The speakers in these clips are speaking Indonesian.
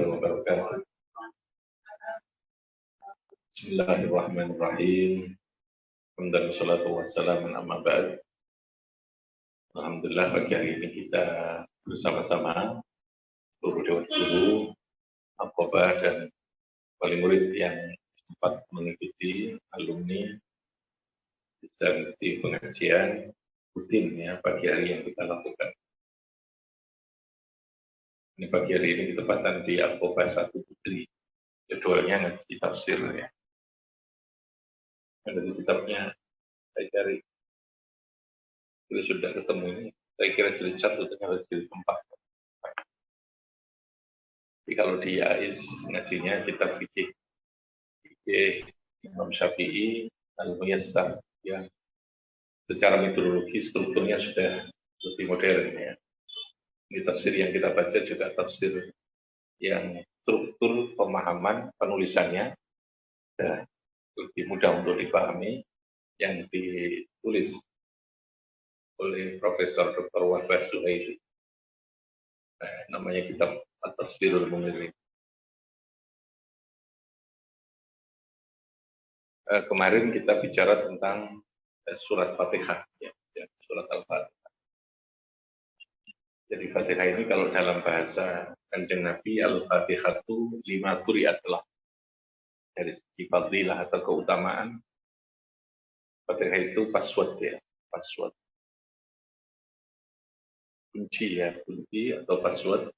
wabarakatuh. Bismillahirrahmanirrahim. Alhamdulillah wassalatu wassalamu ala ba'd. Alhamdulillah pagi hari ini kita bersama-sama seluruh dewan guru, Aqobah dan wali murid yang sempat mengikuti alumni bisa mengikuti pengajian rutin ya pagi hari yang kita lakukan. Ini pagi hari ini ketepatan di Aqobah 1 Putri. Jadwalnya ngaji tafsir ya. Ada di kitabnya saya cari. Kalau sudah ketemu ini, saya kira jilid 1 dengan jilid 4. Jadi kalau di AIS ngajinya kitab fikih Imam Syafi'i Al-Muyassar yang secara metodologi strukturnya sudah lebih modern ya. Ini tafsir yang kita baca juga tafsir yang struktur pemahaman penulisannya sudah lebih mudah untuk dipahami, yang ditulis oleh Profesor Dr. Wahbah Zuhairi. Namanya kitab At-Tafsirul Munir. Kemarin kita bicara tentang surat Fatihah, ya, surat Al-Fatihah. Jadi Fatihah ini kalau dalam bahasa Kanjeng Nabi, Al-Fatihah itu 5 quri'at lah. Dari segi fadilah atau keutamaan, Fatihah itu password ya, password. Kunci ya, kunci atau password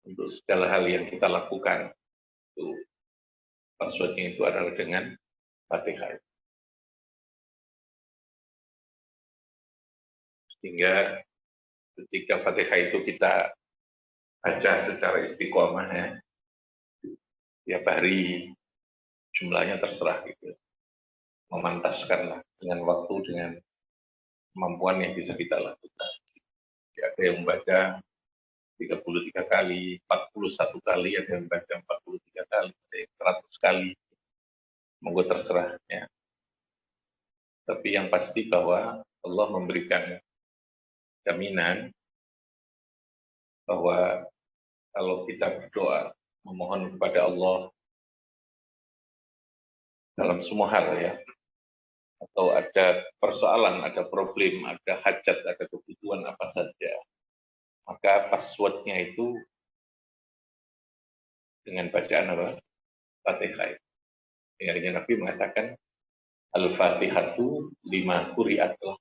untuk segala hal yang kita lakukan. Itu passwordnya itu adalah dengan Fatihah. Sehingga ketika Fatihah itu kita baca secara istiqomah ya, tiap hari jumlahnya terserah gitu, memantaskanlah dengan waktu, dengan kemampuan yang bisa kita lakukan. Ya, ada yang membaca 33 kali, 41 kali, ada yang membaca 43 kali, ada yang 100 kali, monggo terserah ya. Tapi yang pasti bahwa Allah memberikan jaminan bahwa kalau kita berdoa memohon kepada Allah dalam semua hal ya, atau ada persoalan, ada problem, ada hajat, ada kebutuhan apa saja, maka passwordnya itu dengan bacaan apa? Fatihah. Sehingga Nabi mengatakan Al-Fatihatu 5 quri'at lah.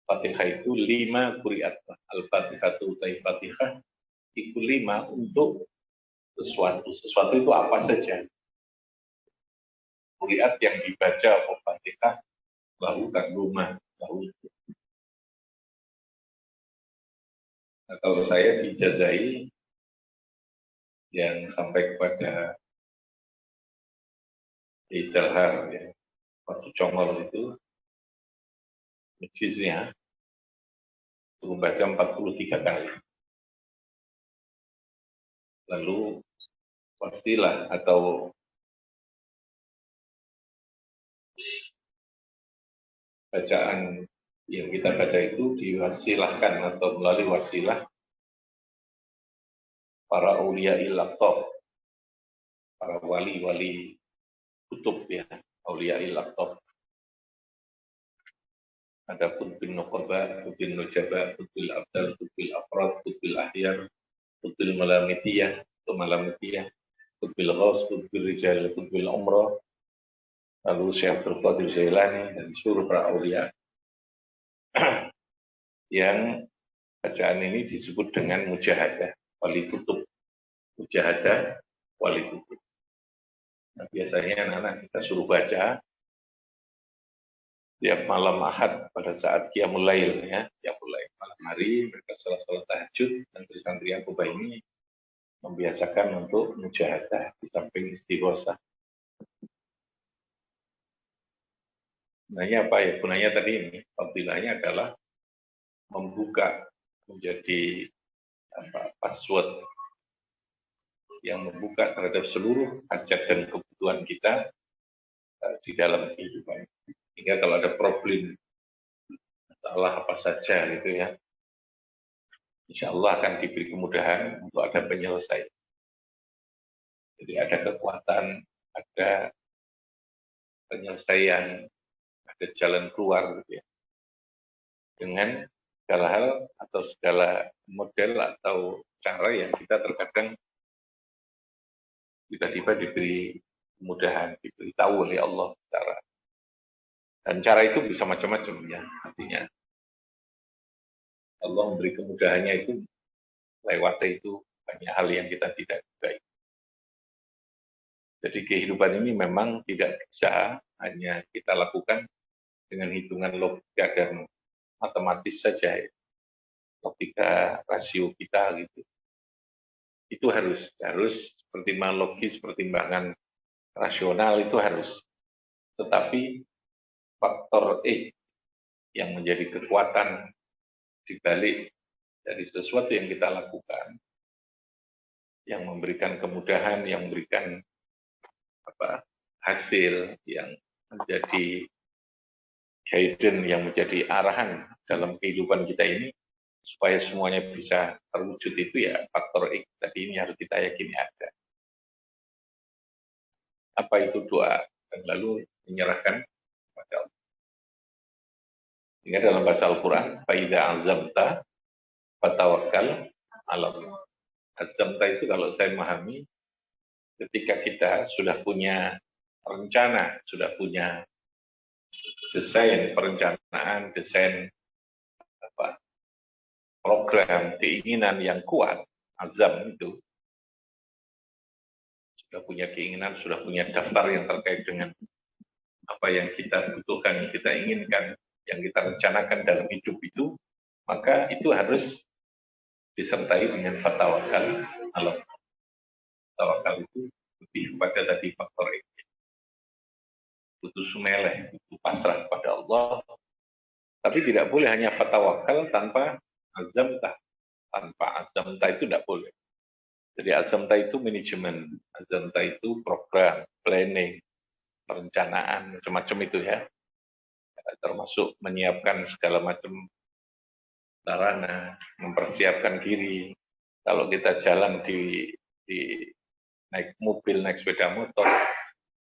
Fatihah itu 5 quri'at lah. Al-Fatihatu Fatihah itu 5 untuk sesuatu. Sesuatu itu apa saja. Quri'at yang dibaca Fatihah baru kan rumah. Baru. Nah, kalau saya dijazai yang sampai kepada di Telhar ya, waktu Congol itu majlisnya membaca 43 kali. Lalu pastilah atau bacaan yang kita baca itu diwasilahkan atau melalui wasilah para auliya ilaqtaf, para wali-wali kutub ya, auliya ilaqtaf. Ada kutbil nuqaba, kutbil nujaba, kutbil abdal, kutbil afrad, kutbil ahyar, kutbil malamitiyah, atau malamitiyah, kutbil ghaus, kutbil rijal, kutbil umrah, lalu Syekh Abdul Qadir Jailani dan seluruh para aulia. Yang bacaan ini disebut dengan mujahadah wali kutub. Mujahadah wali kutub. Nah, biasanya anak-anak kita suruh baca tiap malam Ahad pada saat Qiyamul Lail ya, Qiyamul Lail malam hari mereka salat tahajud, dan santri Aqobah ini membiasakan untuk mujahadah di samping istighosah. Gunanya apa ya? Gunanya tadi ini, fadilahnya adalah membuka menjadi password yang membuka terhadap seluruh hajat dan kebutuhan kita di dalam kehidupan. Sehingga kalau ada problem, masalah apa saja gitu ya, insya Allah akan diberi kemudahan untuk ada penyelesaian. Jadi ada kekuatan, ada penyelesaian, ada jalan keluar gitu ya. Dengan segala hal atau segala model atau cara yang kita terkadang tiba-tiba diberi kemudahan, diberitahu oleh Allah cara. Dan cara itu bisa macam-macam ya, artinya Allah memberi kemudahannya itu lewat itu banyak hal yang kita tidak duga. Jadi kehidupan ini memang tidak bisa hanya kita lakukan dengan hitungan logika dan matematis saja, ya. Logika rasio kita gitu. Itu harus pertimbangan logis, pertimbangan rasional itu harus. Tetapi faktor E yang menjadi kekuatan di balik dari sesuatu yang kita lakukan, yang memberikan kemudahan, yang memberikan hasil, yang menjadi guidance, yang menjadi arahan dalam kehidupan kita ini, supaya semuanya bisa terwujud itu ya faktor X tadi ini harus kita yakini ada. Apa itu doa? Dan lalu menyerahkan kepada Allah. Ingat dalam bahasa Al-Quran, فَإِذَا عَزَمْتَ فَتَوَكَّلْ عَلَى اللَّهِ. Azamta itu kalau saya memahami, ketika kita sudah punya rencana, sudah punya desain perencanaan, desain program, keinginan yang kuat, azam itu, sudah punya keinginan, sudah punya daftar yang terkait dengan apa yang kita butuhkan, yang kita inginkan, yang kita rencanakan dalam hidup itu, maka itu harus disertai dengan fatawakal Allah. Tawakal itu lebih kepada tadi faktor ini. Butuh sumeleh, butuh pasrah pada Allah. Tapi tidak boleh hanya fatawakal tanpa azamtah. Tanpa azamtah itu tidak boleh. Jadi azamtah itu manajemen, azamtah itu program, planning, perencanaan, macam-macam itu ya. Termasuk menyiapkan segala macam sarana, mempersiapkan diri. Kalau kita jalan di naik mobil, naik sepeda motor,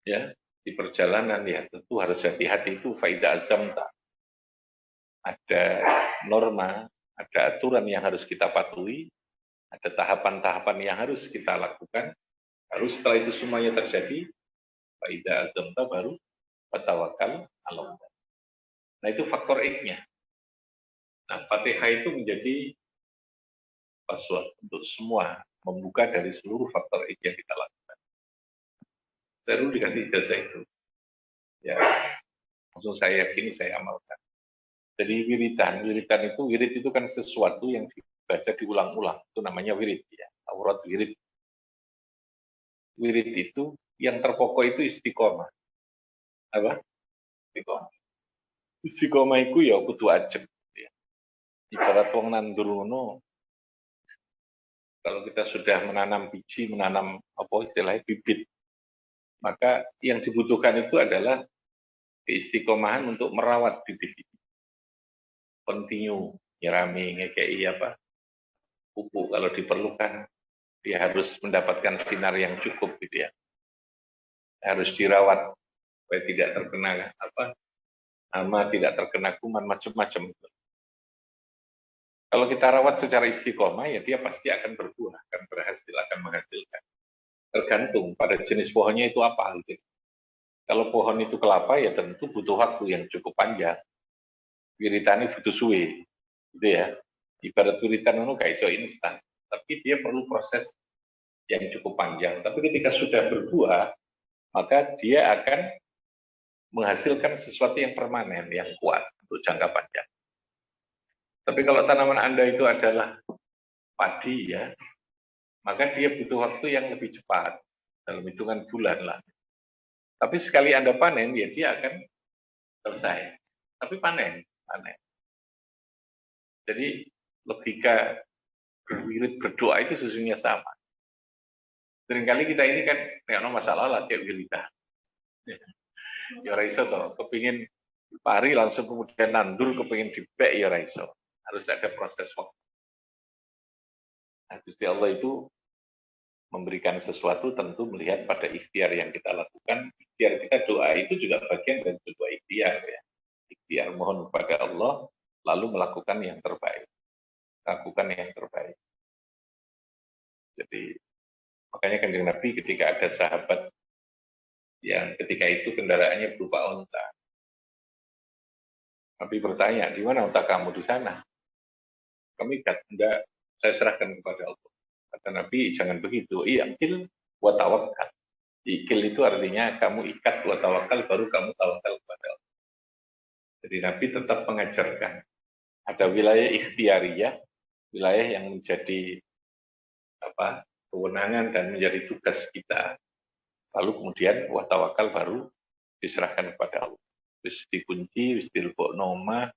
ya di perjalanan ya tentu harus hati-hati itu faida azamta. Ada norma, ada aturan yang harus kita patuhi, ada tahapan-tahapan yang harus kita lakukan. Harus setelah itu semuanya terjadi, faida azamta baru fatawakal Allah. Nah itu faktor X-nya. Nah Fatihah itu menjadi password untuk semua, membuka dari seluruh faktor X yang kita lakukan. Baru dikasih jasa itu. Ya, langsung saya yakini, saya amalkan. Jadi wiritan itu, wirid itu kan sesuatu yang dibaca diulang-ulang. Itu namanya wirid ya, aurat wirid. Wirid itu yang terpokok itu istiqomah. Apa? Istiqomah. Istiqomah itu ya kudu ajeng. Ya. Ibarat wong nandur ngono, kalau kita sudah menanam biji, menanam apa istilahnya bibit, maka yang dibutuhkan itu adalah keistiqomahan untuk merawat bibit itu. Continue, nyirami, ngekei apa, pupuk kalau diperlukan, dia harus mendapatkan sinar yang cukup gitu ya. Harus dirawat supaya tidak terkena hama, tidak terkena kuman, macam-macam. Kalau kita rawat secara istiqomah, ya dia pasti akan berbuah, akan berhasil, akan menghasilkan. Tergantung pada jenis pohonnya itu apa. Gitu. Kalau pohon itu kelapa, ya tentu butuh waktu yang cukup panjang. Wiritani butuh suwe, gitu ya. Ibarat wiritan itu kayak iso instan, tapi dia perlu proses yang cukup panjang. Tapi ketika sudah berbuah, maka dia akan menghasilkan sesuatu yang permanen, yang kuat untuk jangka panjang. Tapi kalau tanaman Anda itu adalah padi ya, maka dia butuh waktu yang lebih cepat, dalam hitungan bulan lah. Tapi sekali Anda panen, ya dia akan selesai. Tapi panen. Jadi logika berwirid berdoa itu sesungguhnya sama. Seringkali kita ini kan kayak masalah lah kayak wiridan. Ya raiso toh, kepingin pari langsung kemudian nandur, kepingin dibek ya raiso. Harus ada proses waktu. Nah, Gusti Allah itu memberikan sesuatu tentu melihat pada ikhtiar yang kita lakukan. Ikhtiar kita doa itu juga bagian dari sebuah ikhtiar ya. Ikhtiar mohon kepada Allah lalu melakukan yang terbaik. Lakukan yang terbaik. Jadi makanya Kanjeng Nabi ketika ada sahabat yang ketika itu kendaraannya berupa unta. Nabi bertanya, di mana unta kamu di sana? Kami enggak, saya serahkan kepada Allah. Kata Nabi, jangan begitu. I'qil wa tawakkal. Ikil itu artinya kamu ikat wa tawakal, baru kamu tawakal kepada Allah. Jadi Nabi tetap mengajarkan. Ada wilayah ikhtiariyah, wilayah yang menjadi kewenangan dan menjadi tugas kita. Lalu kemudian wa tawakal baru diserahkan kepada Allah. Wis dikunci, wis dilebokno omah,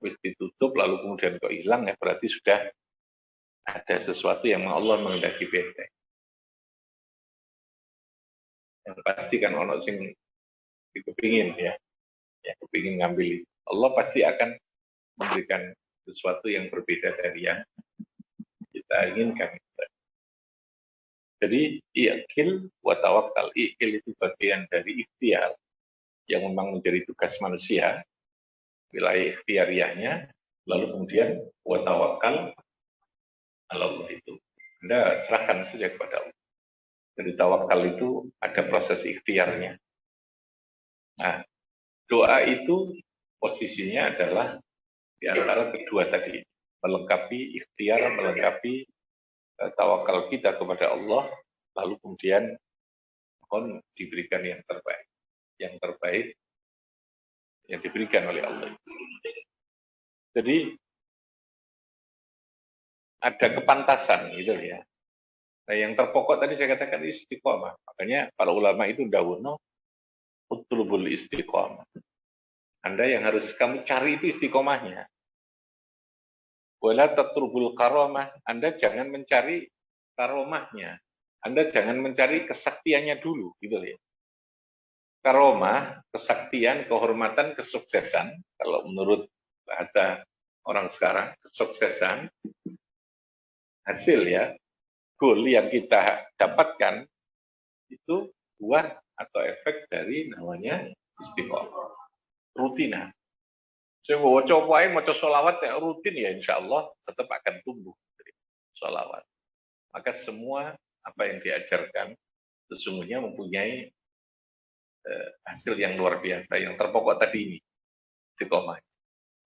wis ditutup, lalu kemudian kok hilang, ya berarti sudah ada sesuatu yang Allah menghendaki beda. Yang pasti kan ono sing dikepingin ya kepingin ngambil. Allah pasti akan memberikan sesuatu yang berbeda dari yang kita inginkan. Jadi i'qil wa tawakkal. I'qil itu bagian dari ikhtiar yang memang menjadi tugas manusia, wilayah ikhtiariahnya, lalu kemudian wa tawakkal Allah itu. Anda serahkan saja kepada Allah. Jadi tawakal itu ada proses ikhtiarnya. Nah, doa itu posisinya adalah di antara kedua tadi, melengkapi ikhtiar, melengkapi tawakal kita kepada Allah, lalu kemudian mohon diberikan yang terbaik. Yang terbaik yang diberikan oleh Allah. Jadi ada kepantasan gitu ya. Nah, yang terpokok tadi saya katakan istiqomah. Makanya para ulama itu dawuhno utlubul istiqomah. Anda yang harus kamu cari itu istiqomahnya. Wala tatrubul karomah. Anda jangan mencari karomahnya. Anda jangan mencari kesaktiannya dulu, gitu ya. Karomah, kesaktian, kehormatan, kesuksesan. Kalau menurut bahasa orang sekarang, kesuksesan, hasil ya, goal yang kita dapatkan, itu buah atau efek dari namanya istiqomah. Rutinan. Saya mau coba sholawat yang rutin ya insya Allah tetap akan tumbuh sholawat. Maka semua apa yang diajarkan sesungguhnya mempunyai hasil yang luar biasa. Yang terpokok tadi ini istiqomah.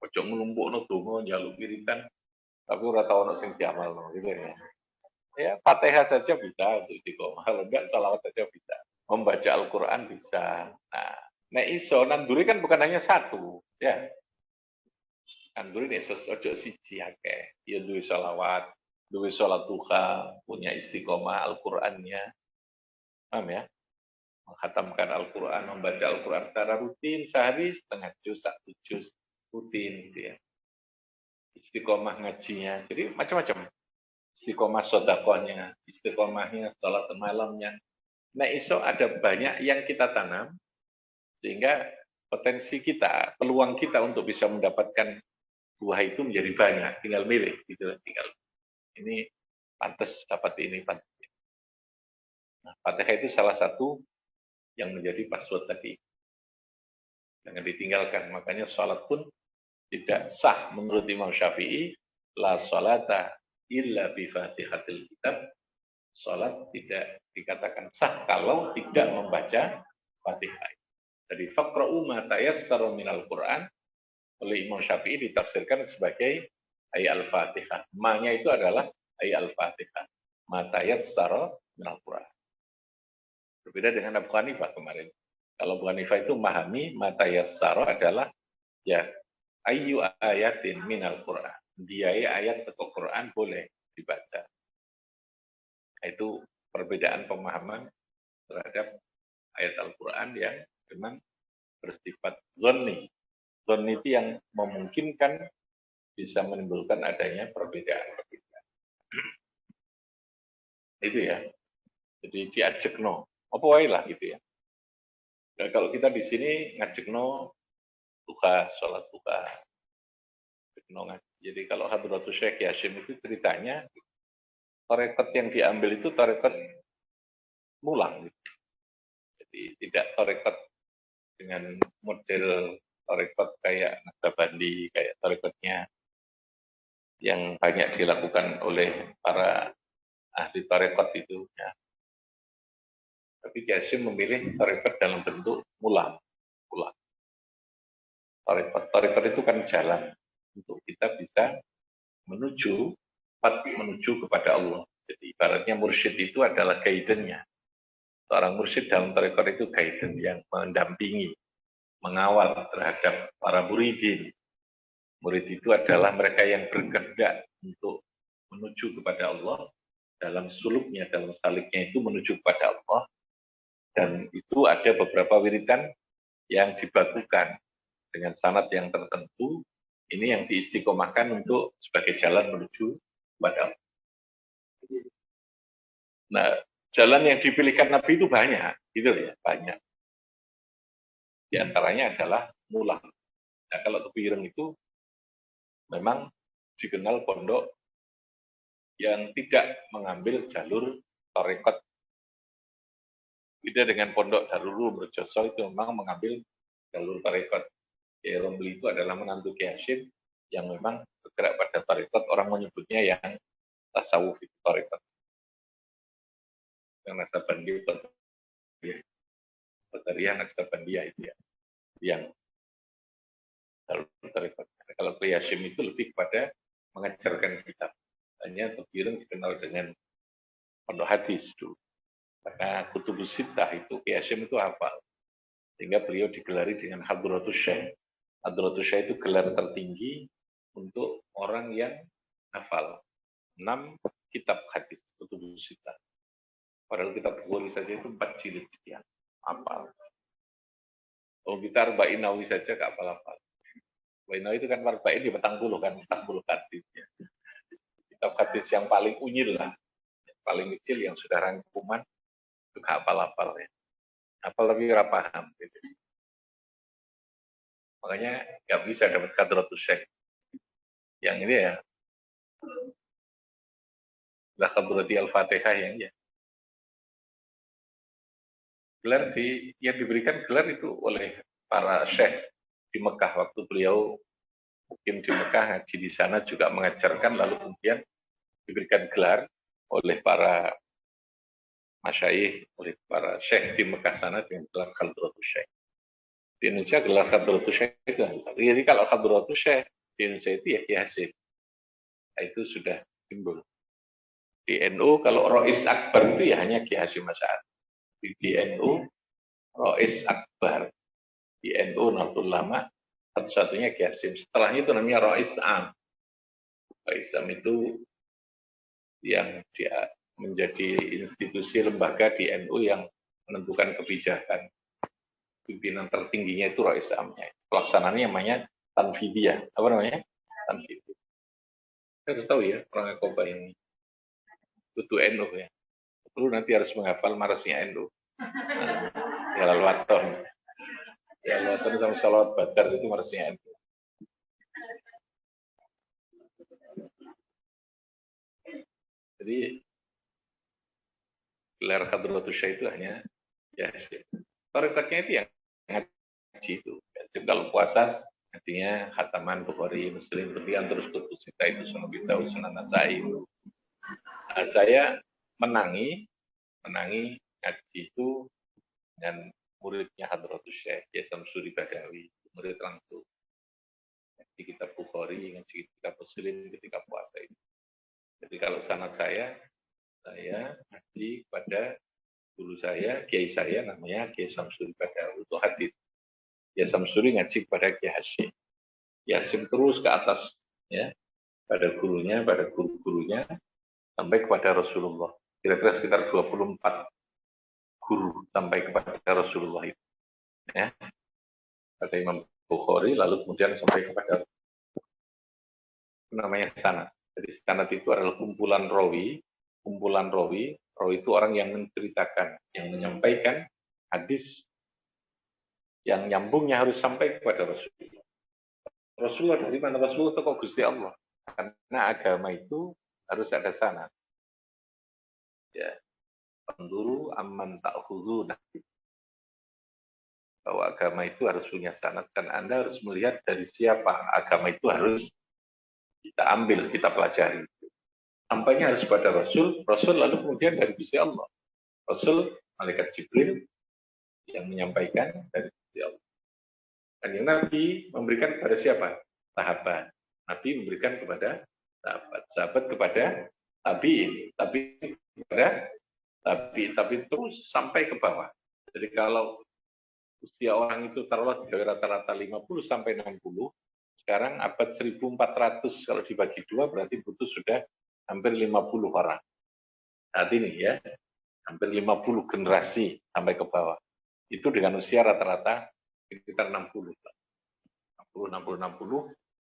Ojo nglumpukno donga njaluk wiridan tapi ora tau ono sing diamalno gitu ya. Ya, Fatihah saja bisa untuk istiqomah. Kalau enggak sholawat saja bisa. Membaca Al-Qur'an bisa. Nah, nek iso nanduri kan bukan hanya satu, ya. Nanduri nek ojo siji akeh. Ya duwe sholawat, duwe sholat duha, punya istiqomah Al-Qur'annya. Paham ya? Menghatamkan Al-Quran, membaca Al-Quran secara rutin, sehari setengah juz, 1 juz, rutin gitu ya. Istiqomah ngajinya, jadi macam-macam. Istiqomah sodakohnya, istiqomahnya, sholat malamnya. Nah, iso ada banyak yang kita tanam, sehingga potensi kita, peluang kita untuk bisa mendapatkan buah itu menjadi banyak. Tinggal milih, gitu. Tinggal ini pantas dapat ini, pantas. Nah, Fatihah itu salah satu yang menjadi password tadi. Jangan ditinggalkan. Makanya sholat pun tidak sah menurut Imam Syafi'i. La sholata illa bifatihatil kitab. Sholat tidak dikatakan sah kalau tidak membaca Fatihah. Jadi faqra'u ma tayassara minal Qur'an oleh Imam Syafi'i ditafsirkan sebagai ayat Al-Fatihah. Ma-nya itu adalah ayat Al-Fatihah. Ma tayassara minal Qur'an. Berbeda dengan Abu Hanifah kemarin. Kalau Abu Hanifah itu memahami ma tayassara adalah ya ayu ayatin minal Qur'an. Biaya ayat atau Qur'an boleh dibaca. Itu perbedaan pemahaman terhadap ayat Al-Quran yang memang bersifat zonni. Zonni itu yang memungkinkan bisa menimbulkan adanya perbedaan-perbedaan. Itu ya. Jadi diajekno. Apa wae lah gitu ya. Dan kalau kita di sini ngajekno duha, sholat duha. Jadi kalau Hadratus Syekh Yasin itu ceritanya tarekat yang diambil itu tarekat mulang. Jadi tidak tarekat dengan model tarekat kayak Naksabandi, kayak tarekatnya yang banyak dilakukan oleh para ahli tarekat itu. Ya. Tapi Kiai Hasyim memilih tarekat dalam bentuk mulang. Tarekat itu kan jalan untuk kita bisa menuju kepada Allah. Jadi ibaratnya mursyid itu adalah guidance-nya. Seorang mursyid dalam tarekat itu guidance yang mendampingi, mengawal terhadap para muridin. Murid itu adalah mereka yang berkehendak untuk menuju kepada Allah, dalam suluknya, dalam saliknya itu menuju kepada Allah, dan itu ada beberapa wiridan yang dibakukan dengan sanad yang tertentu, ini yang diistiqomahkan untuk sebagai jalan menuju kepada Allah. Nah, jalan yang dipilihkan Nabi itu banyak, gitu ya, banyak. Di antaranya adalah mulang. Nah, kalau Kepireng itu memang dikenal pondok yang tidak mengambil jalur tarekat. Beda dengan pondok Darul Merjoso itu memang mengambil jalur tarekat. Kiai Romli itu adalah menantu Kiai Hasyim yang memang bergerak pada tarekat, orang menyebutnya yang tasawuf itu tarekat. Yang Naksabandi, Qadariyah, Naksabandiyah itu ya, yang jalur tarekat. Kalau Kiai Hasyim itu lebih kepada mengajarkan kitab. Hanya Kepireng dikenal dengan pondok hadis dulu. Karena Kutubus Sittah itu Kiai Hasyim itu hafal. Sehingga beliau digelari dengan Hadratus Syekh. Hadratus Syekh itu gelar tertinggi untuk orang yang hafal 6 kitab hadis Kutubus Sittah. Padahal kitab Bukhari saja itu 4 jilid sekian. Hafal. Oh, kita Arba'in Nawawi saja gak hafal-hafal. Arba'in Nawawi itu kan Arba'in di 40 kan, 40 hadisnya. Kitab hadis yang paling unyil lah, yang paling kecil yang sudah rangkuman juga hafal-hafal ya. Hafal tapi nggak paham. Gitu. Makanya nggak bisa dapat Hadratus Syekh. Yang ini ya, lah Hadrati Al-Fatihah yang ya. Gelar yang diberikan gelar itu oleh para syekh di Mekah waktu beliau mungkin di Mekah ngaji di sana juga mengajarkan, lalu kemudian diberikan gelar oleh para masyayikh, oleh para syekh di Mekah sana dengan gelar Hadratus Syekh. Di Indonesia gelar Hadratus Syekh itu. Jadi kalau Hadratus Syekh di Indonesia itu ya Kiai Hasyim. Itu sudah timbul. Di NU kalau Rois Akbar itu ya hanya Kiai Hasyim Asy'ari. Di NU Rois Akbar, di NU Nahdlatul Ulama satu-satunya Kiai Hasyim. Setelahnya itu namanya Rois Am. Rois Am itu yang dia menjadi institusi lembaga di NU yang menentukan kebijakan. Pimpinan tertingginya itu Rois Amnya. Pelaksananya namanya Tanfidiyah. Apa namanya? Tanfidiyah. Saya harus tahu ya orang Akobah ini. Itu NU ya. Perlu nanti harus menghafal marasnya NU. Ya Al-Waton. Ya Al-Waton sama Salawat Badar itu marasnya NU. Jadi gelar Hadratus Syekh itu hanya ya tarekatnya itu yang ngaji itu. Jadi kalau puasa artinya khataman Bukhari, Muslim, kemudian terus Kutubus Sittah itu Sunan Abi Dawud, Sunan Nasa'i. Nah, saya menangi ngaji itu dengan muridnya Hadratus Syekh, Kiai Samsuri Badawi, murid langsung. Ngaji kitab Bukhari, ngaji kitab Muslim ketika puasa itu. Jadi kalau sanad saya ngaji pada guru saya, kiai saya namanya Kiai Samsuri Badawi, itu hadis. Kiai Samsuri ngaji kepada Kiai Hasyim. Kiai Hasyim terus ke atas, ya, pada gurunya, pada guru-gurunya, sampai kepada Rasulullah. Kira-kira sekitar 24 guru sampai kepada Rasulullah itu. Ya. Pada Imam Bukhari, lalu kemudian sampai kepada namanya sanad. Jadi sanad itu adalah kumpulan rawi. Rawi itu orang yang menceritakan, yang menyampaikan hadis yang nyambungnya harus sampai kepada Rasulullah. Rasulullah dari mana? Rasulullah itu kok Gusti Allah. Karena agama itu harus ada sanad. Ya, penduru aman ta'khuduna. Bahwa agama itu harus punya sanad, dan Anda harus melihat dari siapa agama itu harus kita ambil, kita pelajari. Sampainya harus pada Rasul, Rasul lalu kemudian dari Gusti Allah. Rasul, Malaikat Jibril yang menyampaikan dari Gusti Allah. Dan yang Nabi memberikan kepada siapa? Sahabat. Nabi memberikan kepada sahabat. Sahabat kepada tabi'in. Tabi'in kepada tabi'in. Tabi'in terus sampai ke bawah. Jadi kalau usia orang itu taruhlah rata-rata 50 sampai 60, sekarang abad 1400 kalau dibagi dua berarti butuh sudah hampir 50 orang. Saat ini ya, hampir 50 generasi sampai ke bawah. Itu dengan usia rata-rata sekitar 60. 60.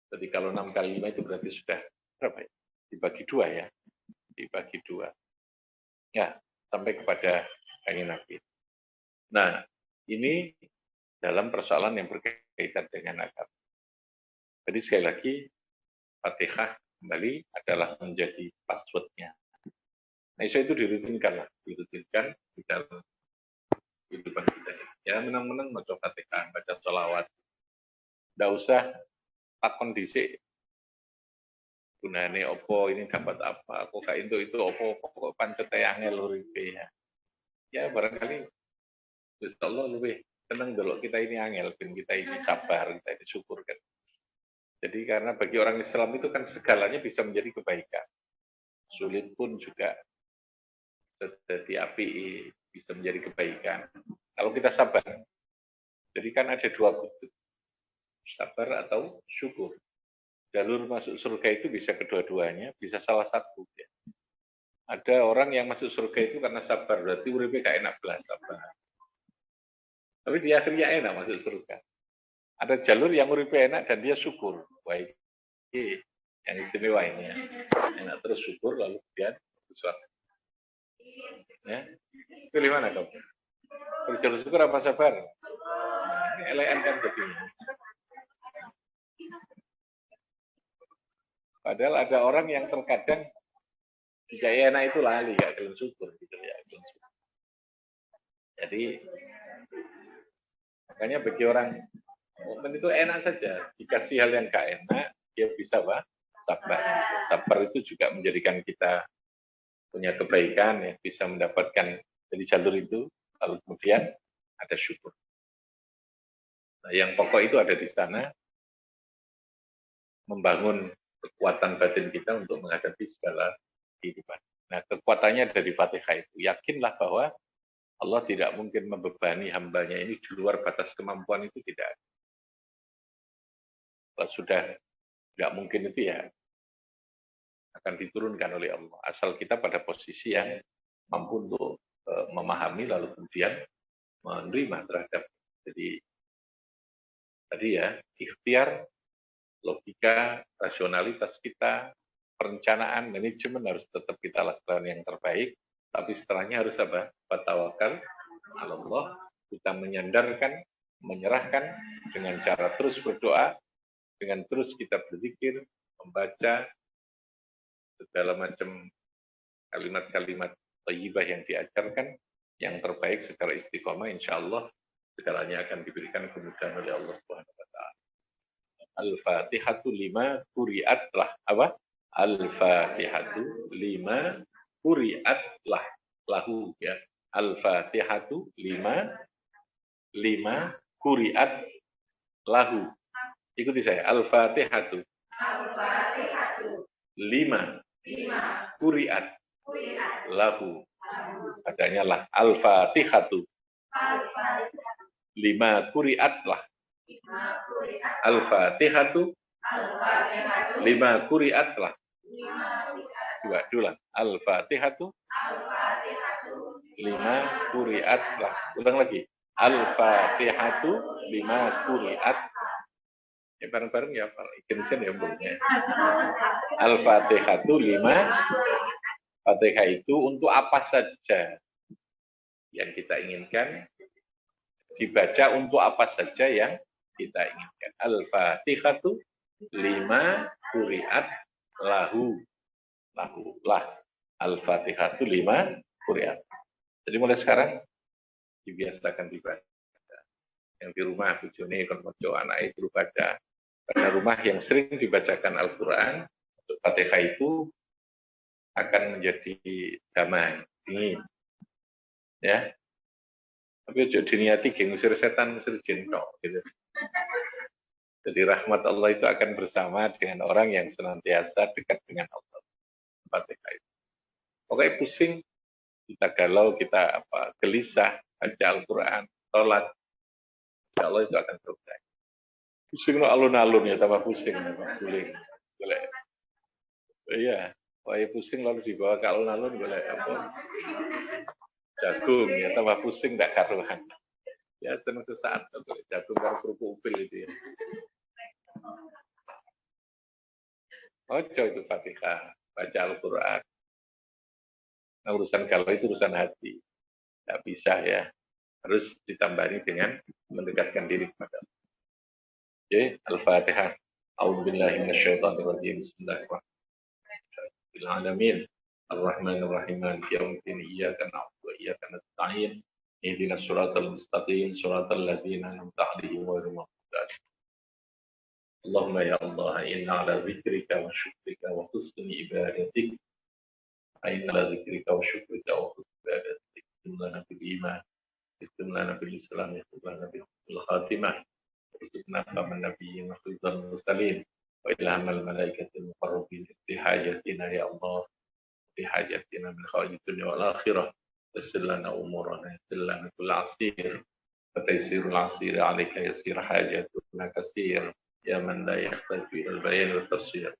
Jadi kalau 6 kali 5 itu berarti sudah berapa ya? Dibagi dua ya. Dibagi dua. Ya, sampai kepada kanjeng Nabi. Nah, ini dalam persoalan yang berkaitan dengan agama. Jadi sekali lagi, Fatihah kembali adalah menjadi password-nya. Nah, itu dirutinkan lah, dirutinkan di dalam kehidupan kita. Ya, menang-menang baca Fatihah, baca sholawat. Nggak usah takon dhisik. Gunane opo, ini dapat apa, kok gak itu opo, kok pancet angel uripe ya. Ya, barangkali Gusti Allah lebih senang dulu kita ini angel, ben kita ini sabar, kita ini syukur kan. Jadi karena bagi orang Islam itu kan segalanya bisa menjadi kebaikan. Sulit pun juga jadi api bisa menjadi kebaikan. Kalau kita sabar. Jadi kan ada dua kutub. Sabar atau syukur. Jalur masuk surga itu bisa kedua-duanya, bisa salah satu. Ya. Ada orang yang masuk surga itu karena sabar, berarti uripe gak enak belas sabar. Tapi di akhirnya enak masuk surga. Ada jalur yang uripe enak dan dia syukur. Baik, yang istimewa ini ya. Enak terus syukur lalu kemudian sesuatu. Ya. Pilih mana kamu? Pilih jalur syukur apa sabar? Nah, ini elegan kan jadinya. Padahal ada orang yang terkadang jika enak itu lali, gak gelem syukur gitu ya. Jadi makanya bagi orang mukmin itu enak saja. Dikasih hal yang gak enak, dia bisa apa? Sabar. Sabar itu juga menjadikan kita punya kebaikan, ya, bisa mendapatkan dari jalur itu, lalu kemudian ada syukur. Nah, yang pokok itu ada di sana, membangun kekuatan batin kita untuk menghadapi segala kehidupan. Nah, kekuatannya ada di Fatihah itu. Yakinlah bahwa Allah tidak mungkin membebani hambanya ini di luar batas kemampuan itu tidak. Kalau sudah nggak mungkin itu ya akan diturunkan oleh Allah. Asal kita pada posisi yang mampu untuk memahami lalu kemudian menerima terhadap. Jadi tadi ya, ikhtiar, logika, rasionalitas kita, perencanaan, manajemen harus tetap kita lakukan yang terbaik, tapi setelahnya harus apa? Bertawakal Allah, kita menyandarkan, menyerahkan dengan cara terus berdoa, dengan terus kita berzikir, membaca segala macam kalimat-kalimat thayyibah yang diajarkan, yang terbaik secara istiqomah, insya Allah segalanya akan diberikan kemudahan oleh Allah Subhanahu wa Ta'ala. Al-Fatihatu lima quri'at lah apa? Al-Fatihatu lima quri'at lah lahu ya. Al-Fatihatu lima quri'at lahu. Ikuti saya. Al-Fatihatu lima quri'at lahu. Adanya lah. Al-Fatihatu lima quri'at lah. Al-Fatihatu lima quri'at lah. Dua. Al-Fatihatu lima quri'at lah. Ulang lagi. Al-Fatihatu lima quri'at. Ya bareng-bareng ya, Pak. Ikhtiar ya, Mbaknya. Al-Fatihatu lima. Fatihah itu untuk apa saja yang kita inginkan, dibaca untuk apa saja yang kita inginkan. Al-Fatihatu lima quri'at lahu. Lah. Al-Fatihatu lima Quran. Jadi mulai sekarang dibiasakan dibaca. Yang di rumah bujone kon maca anake guru baca. Karena rumah yang sering dibacakan Al-Quran, untuk Fatihah itu akan menjadi damai, dingin. Ya, tapi ojo diniati ngusir setan, ngusir jin gitu. Jadi rahmat Allah itu akan bersama dengan orang yang senantiasa dekat dengan Allah. Fatihah itu. Pokoknya pusing, kita galau, kita gelisah, baca Al-Quran, sholat, insya Allah itu akan selesai. Pusing lo alun-alun ya, tambah pusing, tambah guling. Iya, wah pusing lalu dibawa ke alun-alun, boleh jagung ya, tambah pusing tidak karuan. Ya senang sesaat, jagung karo kerupuk upil itu ya. Ojo itu Fatihah, baca Al-Quran. Nah, urusan galau itu urusan hati. Tidak bisa ya. Harus ditambahi dengan mendekatkan diri kepada Allah. Oke, Al-Fatihah. A'udzubillahi minasyaitonirrajim. Bismillahirrahmanirrahim. Ar-Rahmanir-Rahim. Maliki yaumiddin. Iyyaka na'budu wa iyyaka nasta'in. Ihdinas siratal mustaqim. Siratal ladzina an'amta 'alaihim ghairil maghdubi 'alaihim. Allahumma ya Allah, inna ala zikrika wa syukrika wa husni ibadatik. Inna ala zikrika wa syukrika wa husni ibadatik. Bismillahirrahmanirrahim. Bil iman. Bismillahirrahmanirrahim. Bil Islam. Bismillahirrahmanirrahim. Bil khatimah. Bismillahirrahmanirrahim. Faman nabiyyin wa khizal mursalin. Wa ilhamal malaikatil muqarrabin. Bi hajatina ya Allah. Bi hajatina min khairid dunya wal akhirah. Yassir lana umurana, yassir lana kull 'asir. Wa taysirul 'asir 'alaika yassir hajatuna katsir. Ya man la yahtaju ila al-bayan wa tafsir.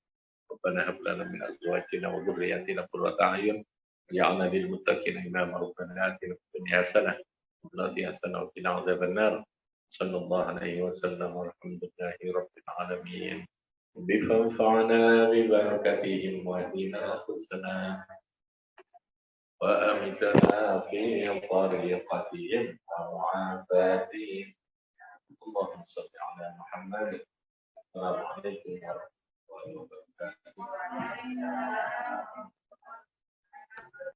Rabbana hab lana min azwajina wa dhurriyyatina qurrata a'yun waj'alna lil muttaqina imama. Rabbana atina fid dunya hasanah wa fil akhirati hasanah wa qina adzaban nar. Sallallahu alaihi wasallam walhamdulillahi rabbil alamin. Bifanfa'na bi barakatihim wa hdina husna wa amitna fi tariqatihim wa mu'afatihim. Allahumma shalli ala Muhammad. Assalamualaikum warahmatullahi wabarakatuh.